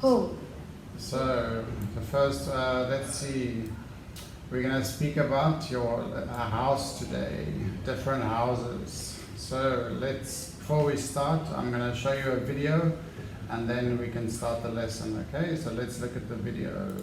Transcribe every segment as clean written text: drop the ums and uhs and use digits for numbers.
Home. So the first, let's see, we're going to speak about your house today, different houses. So before we start, I'm going to show you a video and then we can start the lesson, okay? So let's look at the video.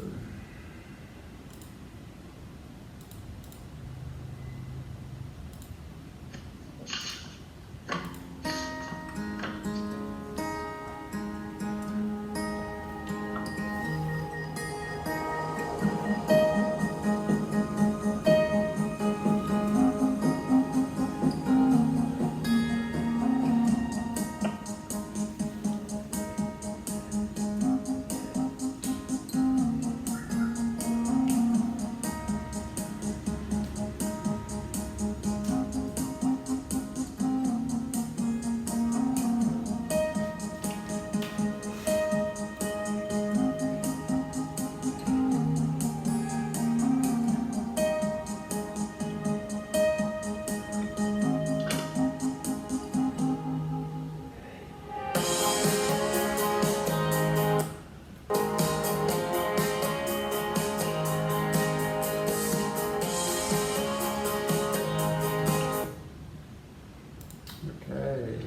Okay,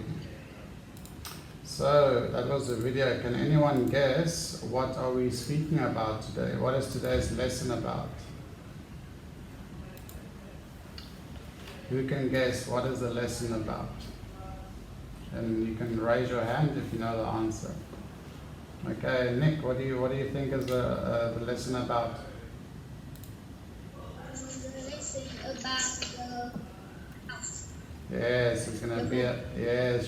so that was the video. Can anyone guess what are we speaking about today? What is today's lesson about? Who can guess what is the lesson about? And you can raise your hand if you know the answer. Okay, Nick, what do you think is the lesson about? The lesson about the house. Yes, it's going to be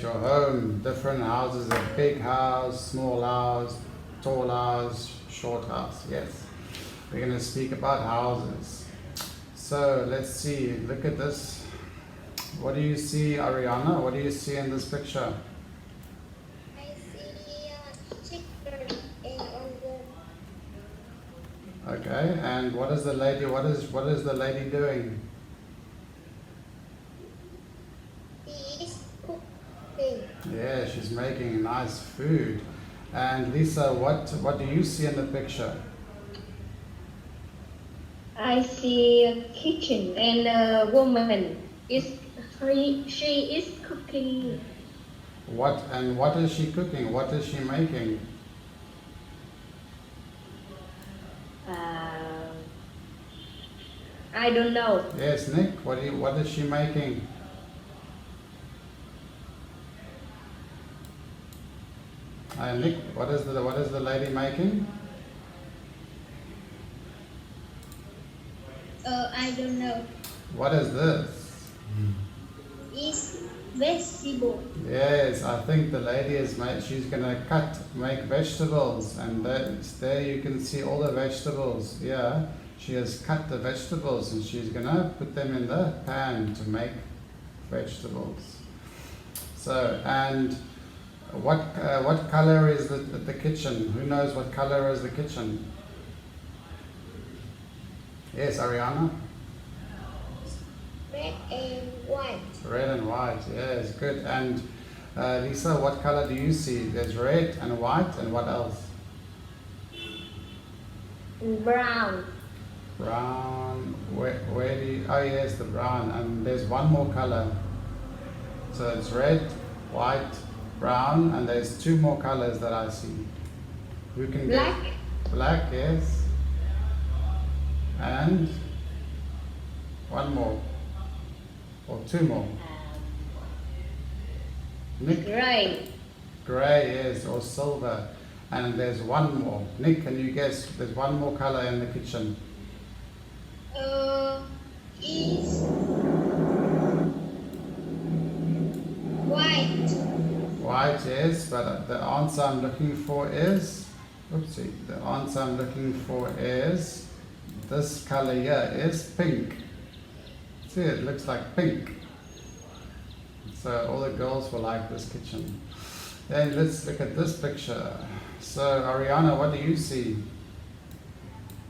your home. Different houses, a big house, small house, tall house, short house. Yes, we're going to speak about houses. So let's see, look at this. What do you see, Ariana? What do you see in this picture? I see a chicken on the. Okay, and what is the lady? What is the lady doing? She is cooking. Yeah, she's making nice food. And Lisa, what do you see in the picture? I see a kitchen and a woman. She is cooking. What is she cooking? What is she making? I don't know. Yes, Nick, what is she making? Nick, what is the lady making? I don't know. What is this? It's vegetable. Yes, I think the lady she's gonna make vegetables, and there you can see all the vegetables. Yeah, she has cut the vegetables and she's gonna put them in the pan to make vegetables. So, and what color is the kitchen? Who knows what color is the kitchen? Yes, Ariana? Red and white. Red and white, yes, good. And Lisa, what color do you see? There's red and white, and what else? Brown. Brown, where do you, oh yes, the brown, and there's one more color. So it's red, white, brown, and there's two more colors that I see. Who can Black. guess? Black, yes. And one more. Or two more. Nick? Gray. Grey, yes, or silver. And there's one more. Nick, can you guess? There's one more color in the kitchen. Is white. White, yes, but the answer I'm looking for is, oopsie, the answer I'm looking for is, this color here is pink. See, it looks like pink. So all the girls will like this kitchen. Then let's look at this picture. So Ariana, what do you see?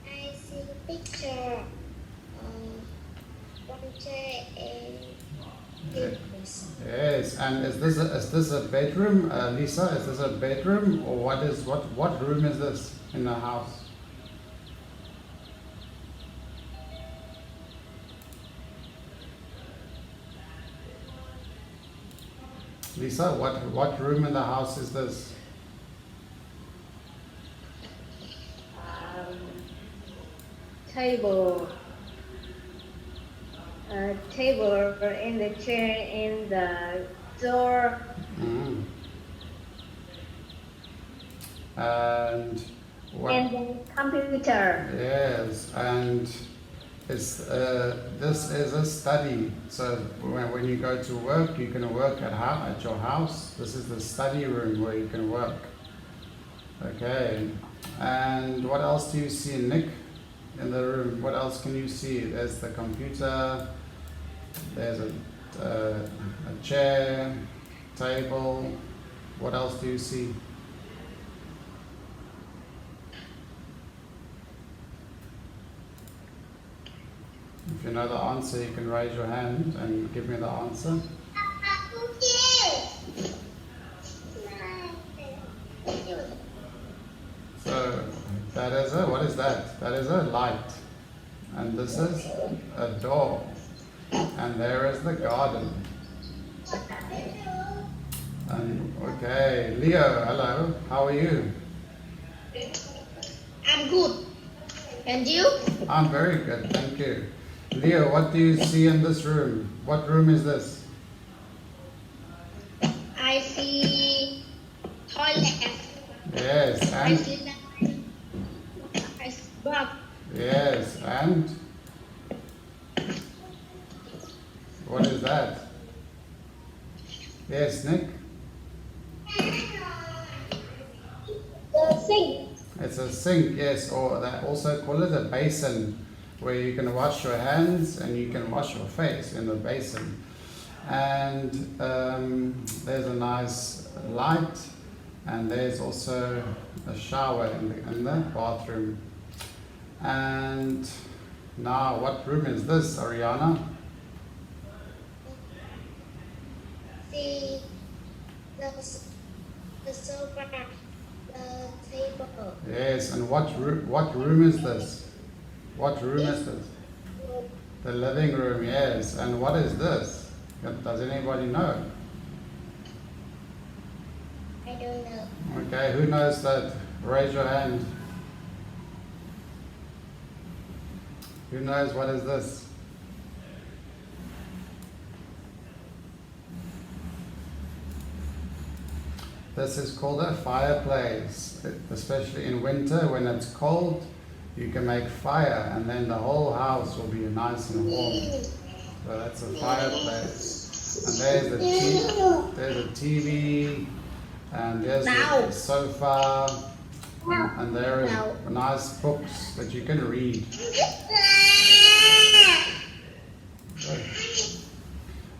I see a picture. One chair and Yes. Yes, and is this a bedroom, Lisa? Is this a bedroom, or what room is this in the house? Lisa, what room in the house is this? Um, table. Table and the chair and the door. Mm. And what? And the computer. Yes, and this is a study. So when you go to work, you can work at your house. This is the study room where you can work. Okay. And what else do you see, Nick, in the room? What else can you see? There's the computer. There's a chair, table. What else do you see? If you know the answer, you can raise your hand and give me the answer. So that is what is that? That is a light. And this is a door. And there is the garden. And okay, Leo, hello. How are you? I'm good. And you? I'm very good, thank you. Leo, what do you see in this room? What room is this? I see toilet. Yes, I and see that. I see bug. yes, and what is that? Yes, Nick. The sink. It's a sink, yes, or they also call it a basin, where you can wash your hands and you can wash your face in the basin. And there's a nice light, and there's also a shower in the bathroom. And now, what room is this, Ariana? See the sofa, the table. Yes, and what room is this? What room is this? The living room, yes. And what is this? Does anybody know? I don't know. Okay, who knows that? Raise your hand. Who knows what is this? This is called a fireplace, especially in winter when it's cold. You can make fire, and then the whole house will be nice and warm. So that's a fireplace. And there's a TV, and there's the sofa, and there is nice books that you can read.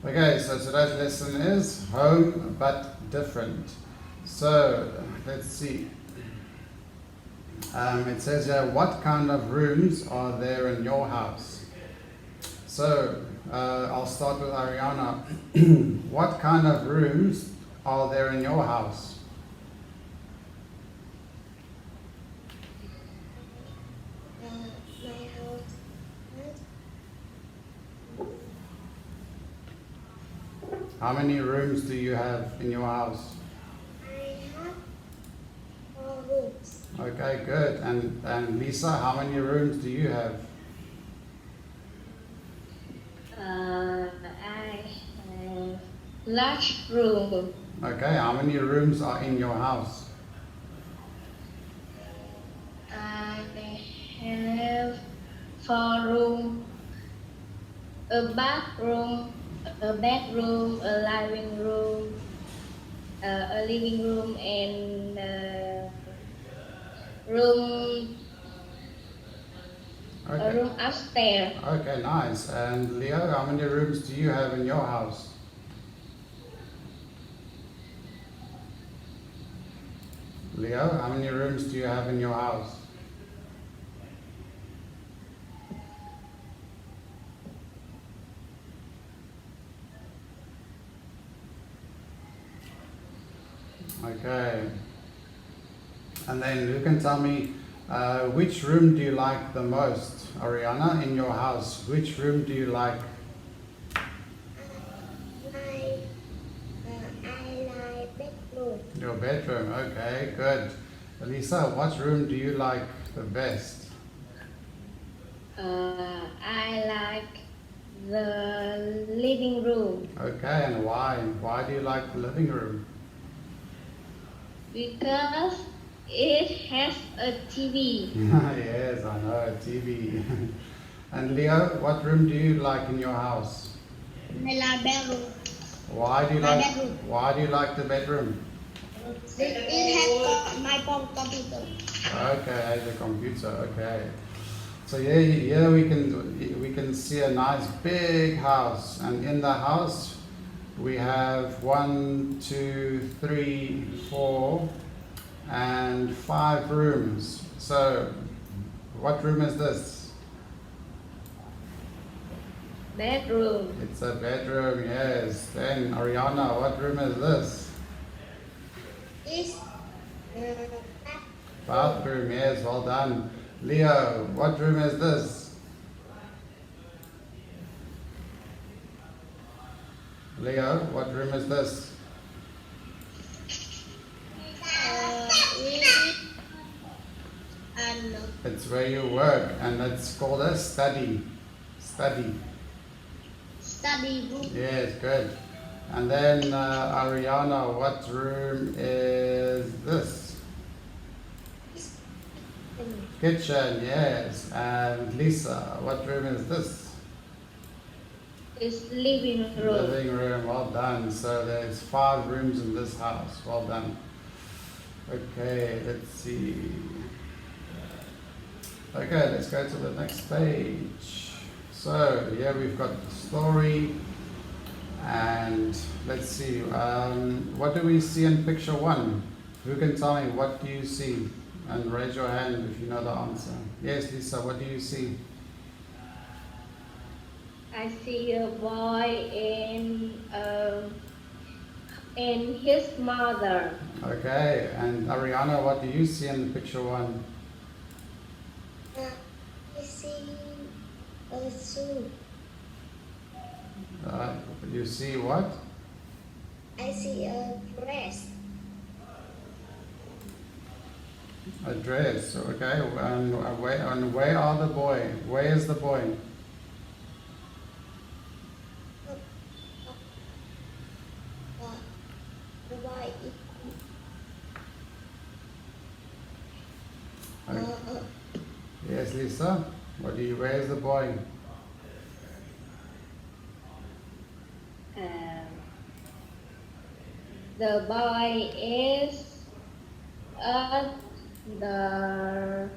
Okay, so today's lesson is home but different. So let's see. It says here, what kind of rooms are there in your house? So I'll start with Ariana. What kind of rooms are there in your house? My house. How many rooms do you have in your house? I have 4 rooms. Okay, good. And Lisa, how many rooms do you have? I have large room. Okay, how many rooms are in your house? I have 4 room, a bathroom, a bedroom, a living room, a living room, and room, a Okay. room upstairs. Okay, nice. And Leo, how many rooms do you have in your house? Leo, how many rooms do you have in your house? Okay. And then who can tell me which room do you like the most, Ariana, in your house? Which room do you like? I like bedroom. Your bedroom. Okay, good. Elisa, what room do you like the best? I like the living room Okay, and why? Why do you like the living room? because it has a TV. Yes, I know, TV. And Leo, what room do you like in your house? I like bedroom. Why do you My like bedroom. why do you like the bedroom? It has my computer. Okay, the computer, okay. So here we can see a nice big house, and in the house we have 1, 2, 3, 4, and 5 rooms. So what room is this? Bedroom. It's a bedroom, yes. Then Ariana, what room is this? It's Bathroom, yes, well done. Leo, what room is this? Leo, what room is this? and It's where you work, and it's called a study. Study. study room. Yes, good. And then Ariana, what room is this? Kitchen, yes. And Lisa, what room is this? It's living room. Living room, well done. So there's 5 rooms in this house. Well done. Okay, let's see. Okay, let's go to the next page. So here we've got the story, and let's see. What do we see in picture 1? Who can tell me what do you see? And raise your hand if you know the answer. Yes, Lisa, what do you see? I see a boy and his mother. Okay, and Ariana, what do you see in picture 1? I see a zoo. You see what? I see a dress. A dress. Okay, and where are the boy? Where is the boy? Why it, Yes, Lisa. Where is the boy? The boy is at the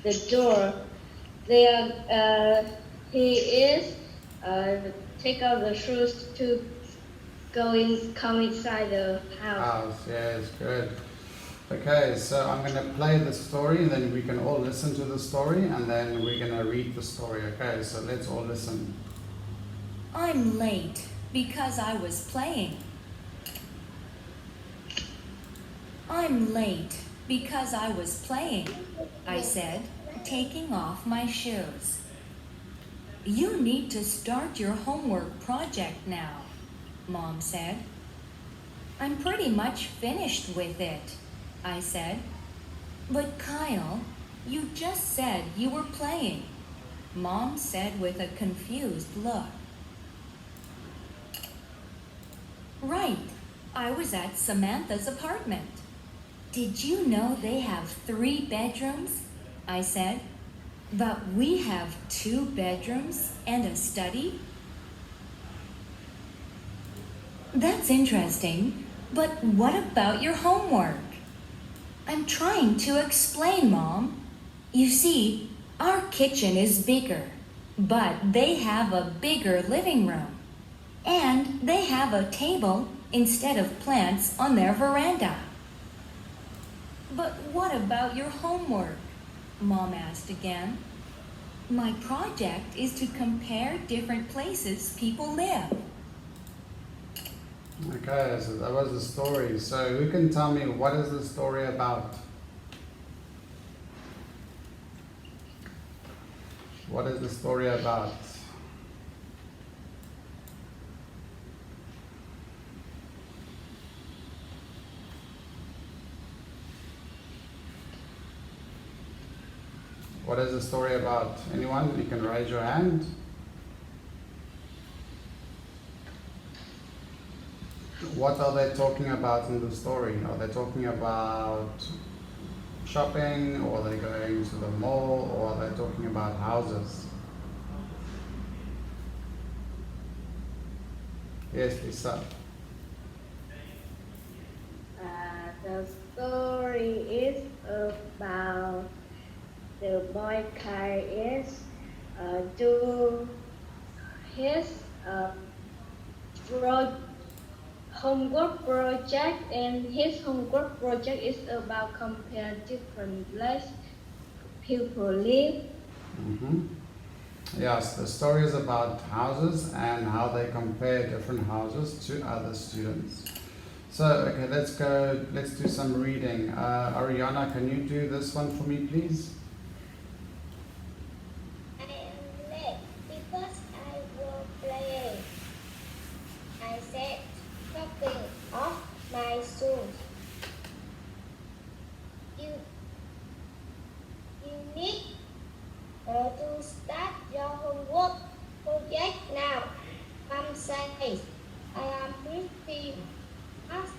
the door. He is take out the shoes to come inside the house. House. Yes, good. Okay, so I'm going to play the story, and then we can all listen to the story, and then we're going to read the story. Okay, so let's all listen. I'm late because I was playing. I'm late because I was playing, I said, taking off my shoes. You need to start your homework project now, Mom said. I'm pretty much finished with it, I said. But Kyle, you just said you were playing, Mom said with a confused look. Right, I was at Samantha's apartment. Did you know they have 3 bedrooms? I said. But we have 2 bedrooms and a study? That's interesting, but what about your homework? I'm trying to explain, Mom. You see, our kitchen is bigger, but they have a bigger living room. And they have a table instead of plants on their veranda. But what about your homework? Mom asked again. My project is to compare different places people live. Okay, so that was the story. So who can tell me what is the story about? What is the story about? What is the story about? Anyone? You can raise your hand. What are they talking about in the story? Are they talking about shopping, or are they going to the mall, or are they talking about houses? Yes, Lisa. The story is about the boy Kai is do his homework project, and his homework project is about compare different place people live. Yes, the story is about houses and how they compare different houses to other students. So, okay, let's do some reading. Ariana, can you do this one for me, please? I am late because I was playing. I said, taking off my shoes. You need to start your homework project now. Mom says, I am pretty fast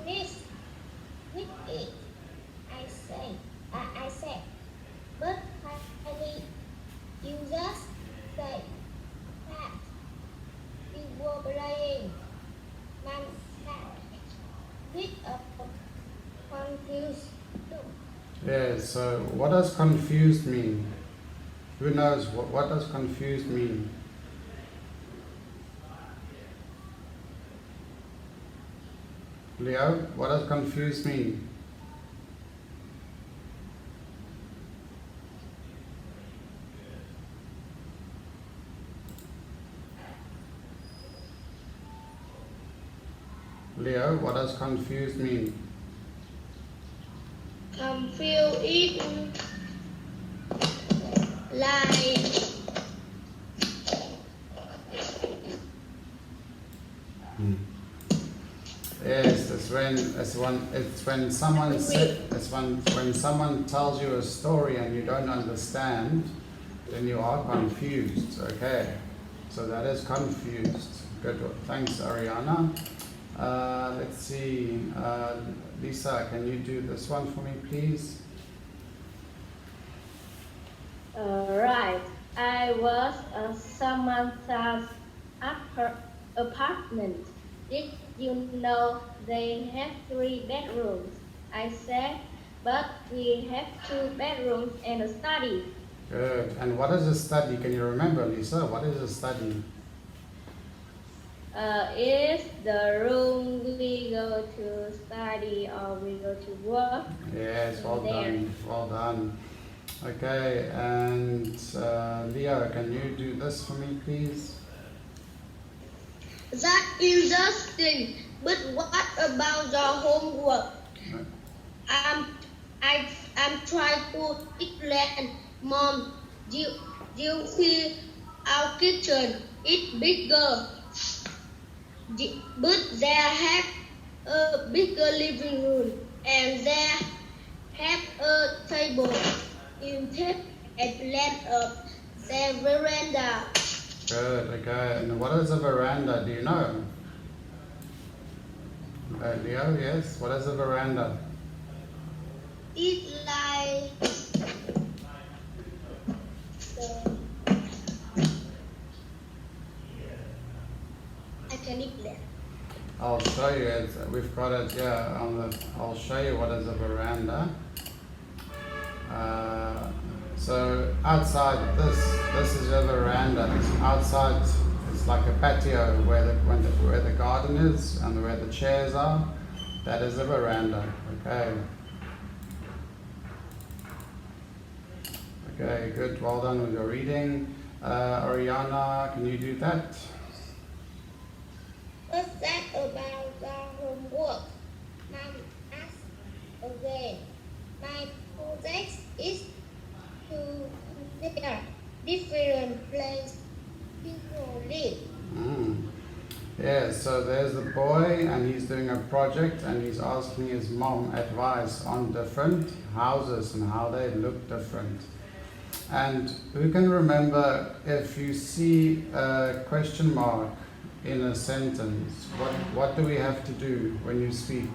finished with it. I said, but Heidi, you just said that you were playing. Mom said, with a confused look. Yes, so what does confused mean? Who knows what does confused mean? Leo, what does confused mean? Leo, what does confused mean? Confused is like Yes, when someone tells you a story and you don't understand, then you are confused. Okay, so that is confused. Good. Thanks, Ariana. Let's see. Lisa, can you do this one for me, please? right. I was Samantha's apartment. Did you know they have 3 bedrooms? I said, but we have 2 bedrooms and a study. Good. And what is a study? Can you remember, Lisa? What is a study? Is the room we go to study or we go to work? Yes, well There. done. Well done. Okay, and Leo, can you do this for me, please? That's interesting. But what about your homework? I'm trying to explain. Mom, you see our kitchen is bigger, but they have a bigger living room and they have a table instead and plant of their veranda. Good, okay. And what is a veranda? Do you know? Leo, yes? What is a veranda? It's like I can explain. I'll show you it. We've got it here on the. I'll show you what is a veranda. So outside, this is a veranda. Outside, it's like a patio where the garden is and where the chairs are. That is a veranda. Okay. Okay, good. Well done with your reading. Ariana, can you do that? What's that about the homework? Mom asked again. My project is to compare different places people live. Mm. Yeah, so there's the boy and he's doing a project and he's asking his mom advice on different houses and how they look different. And who can remember if you see a question mark in a sentence, what do we have to do when you speak?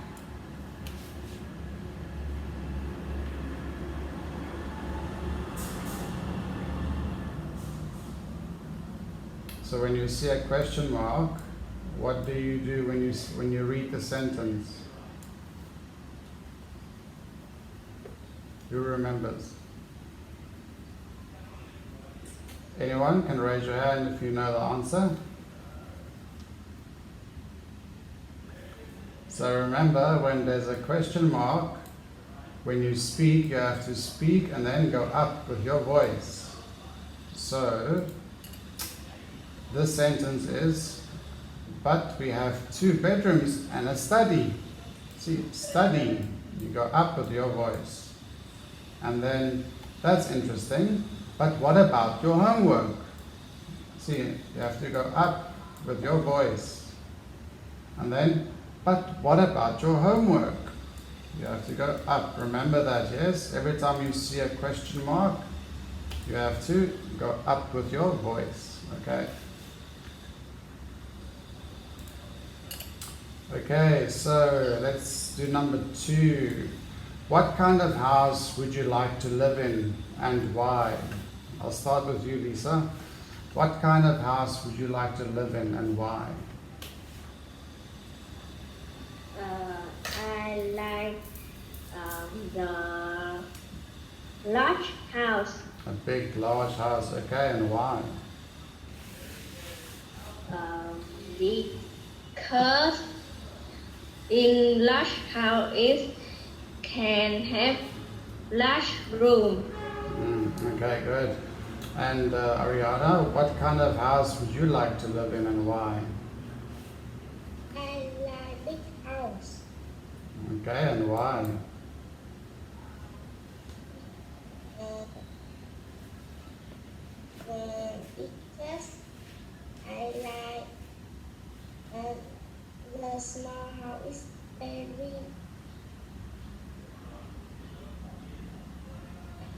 So when you see a question mark, what do you do when you read the sentence? Who remembers? Anyone can raise your hand if you know the answer. So remember, when there's a question mark, when you speak, you have to speak and then go up with your voice. So this sentence is, but we have 2 bedrooms and a study. See, study, you go up with your voice. And then, that's interesting, but what about your homework? See, you have to go up with your voice. And then, but what about your homework? You have to go up. Remember that, yes? Every time you see a question mark, you have to go up with your voice, okay? Okay, so let's do number 2. What kind of house would you like to live in and why? I'll start with you, Lisa. What kind of house would you like to live in and why? I like the large house A big, large house, okay, and why? because in large houses can have large room. Okay, good. And Ariana, what kind of house would you like to live in and why? I like big house. Okay, and why? Because I like the small house is very.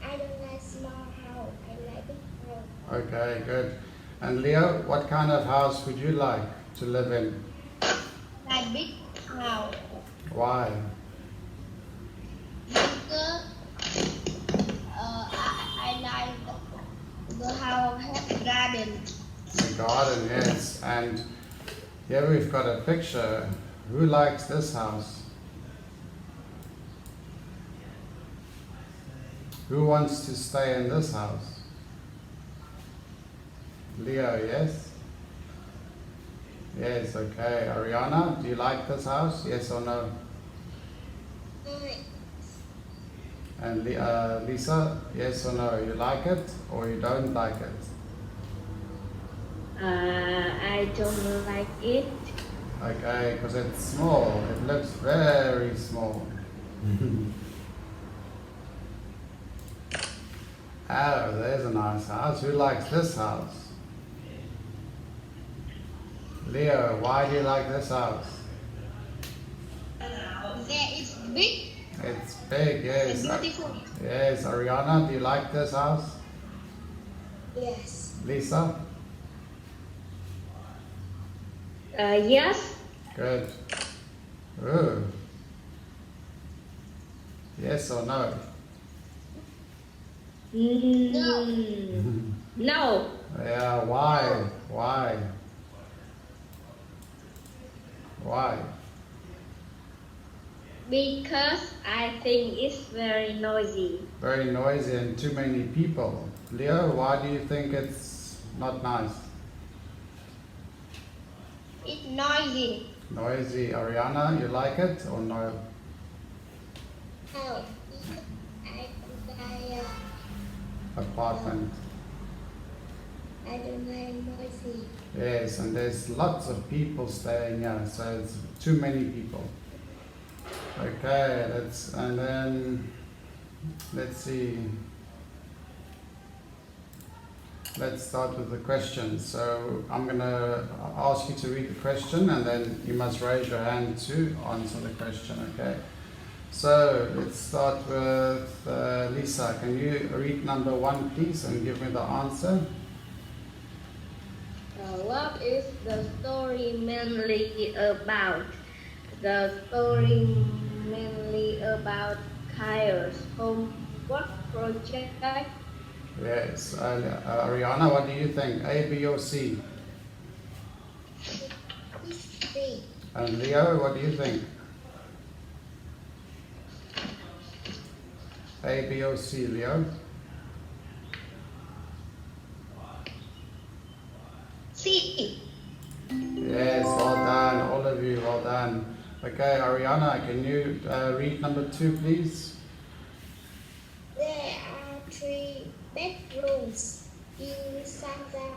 I don't like small house. I like big house. Okay, good. And Leo, what kind of house would you like to live in? Like big house Why? because I like the house have garden. The garden, yes. And here we've got a picture. Who likes this house? Who wants to stay in this house? Leo, yes? Yes, okay. Ariana, do you like this house? Yes or no? And Lisa, yes or no? You like it or you don't like it? I don't like it. Okay, because it's small. It looks very small. Oh, there's a nice house. Who likes this house? Leo, why do you like this house? There is big It's big, yes. and beautiful. Yes, Ariana, do you like this house? Yes. Lisa? Yes. Good. Ooh. Yes or no? No. Yeah, why? Why? Why? Because I think it's very noisy. Very noisy and too many people. Leo, why do you think it's not nice? It's noisy. Noisy. Ariana, you like it or no? No. I apartment. I don't like noisy. Yes, and there's lots of people staying here, so it's too many people. Okay, and then let's see. Let's start with the question. So I'm going to ask you to read the question, and then you must raise your hand to answer the question, okay? So let's start with Lisa. Can you read number 1, please, and give me the answer? What is the story mainly about? The story mainly about Kyle's homework project. Yes. Ariana, what do you think? A, B, or C? C. And Leo, what do you think? A, B, or C, Leo? C. Yes, well done, all of you, well done. Okay, Ariana, can you read number 2, please? There are 3 bedrooms in Santa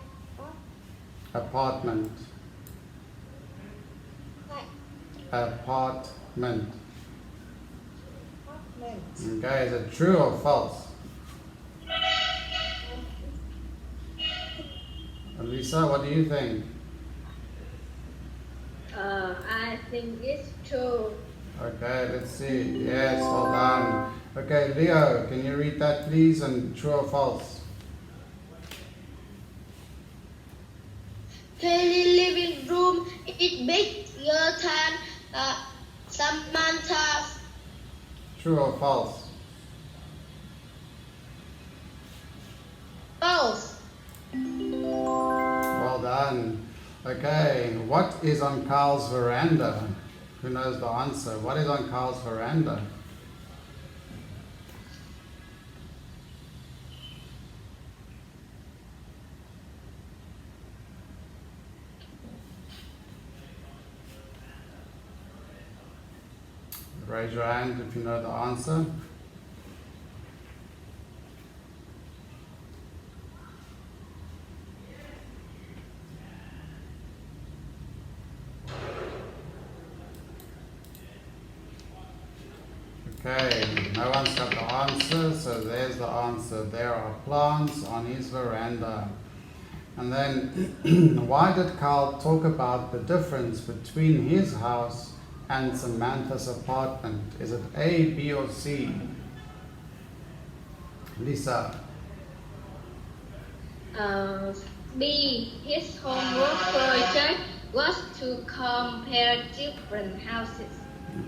Apartment. Apartment. apartment. Okay, is it true or false? Lisa, what do you think? I think it's true. Okay, let's see. Yes, well done. Okay, Leo, can you read that please, and true or false? Kelly's living room is bigger than Samantha's. True or false? False. Well done. Okay, what is on Carl's veranda? Who knows the answer? What is on Carl's veranda? Raise your hand if you know the answer. Okay, no one's got the answer, so there's the answer. There are plants on his veranda. And then, why did Carl talk about the difference between his house and Samantha's apartment? Is it A, B, or C? Lisa. B. His homework project was to compare different houses.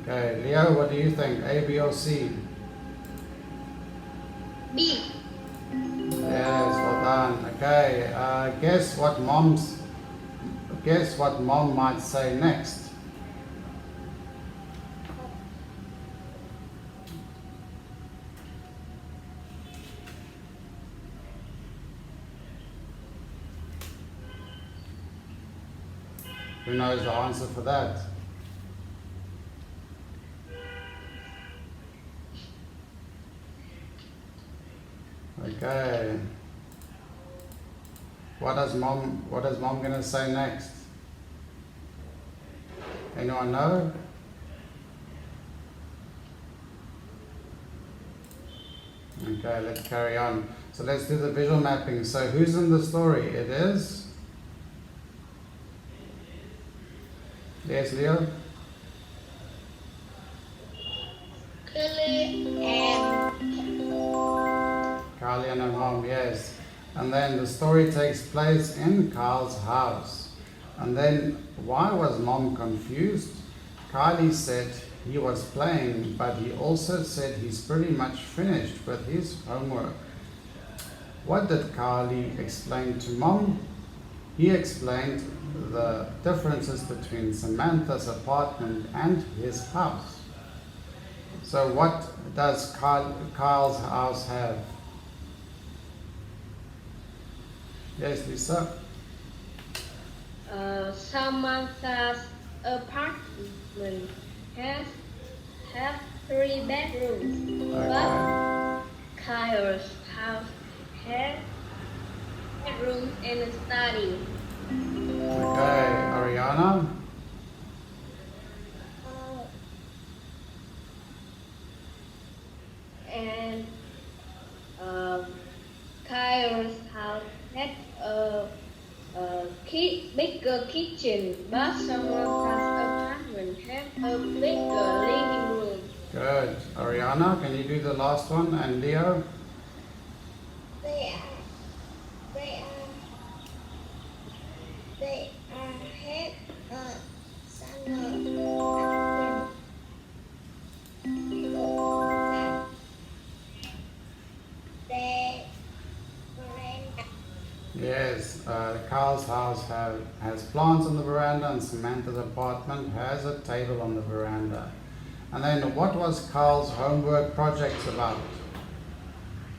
Okay, Leo, what do you think? A, B, or C? B. Yes, well done. Okay, guess what mom might say next. Who knows the answer for that? Okay. What is mom gonna say next? Anyone know? Okay, let's carry on. So let's do the visual mapping. So who's in the story? It is? Yes, Leo? Kelly and Carly and her mom, yes. And then the story takes place in Carl's house. And then why was mom confused? Kylie said he was playing, but he also said he's pretty much finished with his homework. What did Kylie explain to mom? He explained the differences between Samantha's apartment and his house. So what does Kyle's house have? Yes, Lisa? Samantha's apartment has 3 bedrooms, Okay. but Kyle's house have bedroom and a study. Okay, Ariana. Uh, And Kyle's house had bigger kitchen, but Samantha's apartment have a bigger living room. Good. Ariana, can you do the last one? And Leo? they are they are they are have a summer apartment. They veranda. Yes, Carl's house has plants on the veranda, and Samantha's apartment has a table on the veranda. And then what was Carl's homework project about?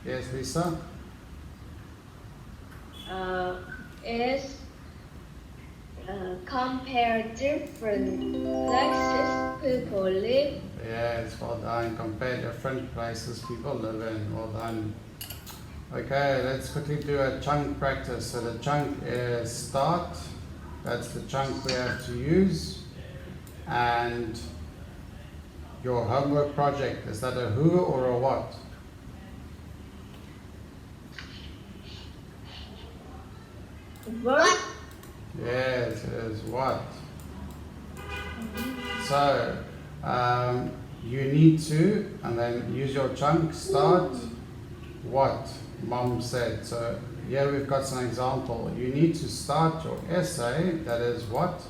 Yes, Lisa? Is compare different places people live. Yes, well done. Compare different places people live in. Well done. Okay, let's quickly do a chunk practice. So the chunk is start. That's the chunk we have to use. And your homework project, is that a who or a what? What? Yes, it is what. So you need to, and then use your chunk, start what mom said. So here we've got some example. You need to start your essay, that is what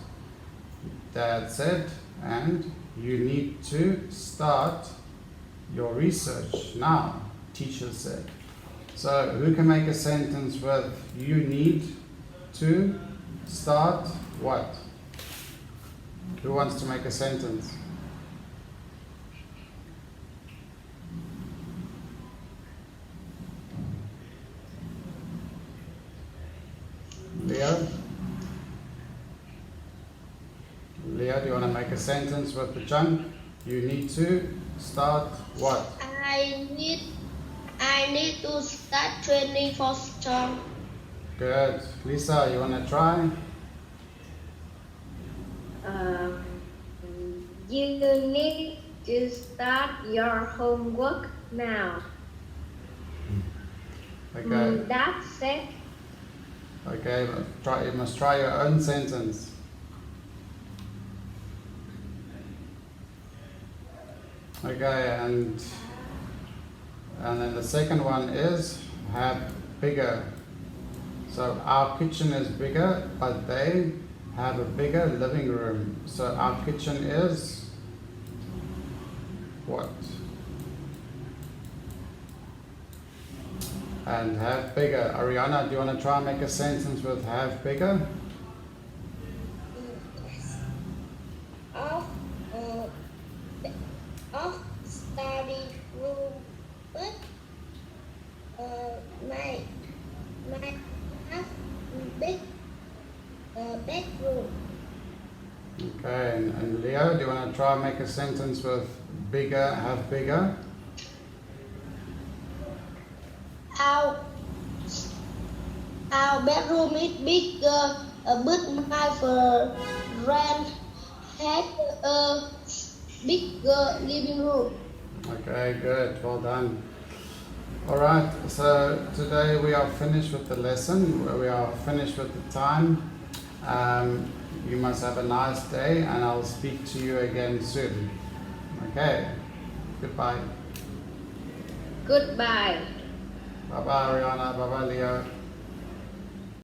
dad said, and you need to start your research now, teacher said. So who can make a sentence with you need to start what? Who wants to make a sentence? Leo? Leo, do you want to make a sentence with the chunk? You need to start what? I need to start training for strong. Good. Lisa, you want to try? You need to start your homework now. Okay. That's it. Okay, you must try your own sentence. Okay, and then the second one is have bigger. So our kitchen is bigger, but they have a bigger living room. So our kitchen is what? And have bigger. Ariana, do you want to try and make a sentence with have bigger? Yes. Of study room, but my have big bedroom. Okay, and Leo, do you want to try and make a sentence with bigger, have bigger? Our bedroom is bigger, but my friend had a bigger living room. Okay, good, well done. Alright, so today we are finished with the lesson, we are finished with the time. You must have a nice day, and I'll speak to you again soon. Okay, goodbye. Goodbye. Bye bye Ariana, bye bye Leo.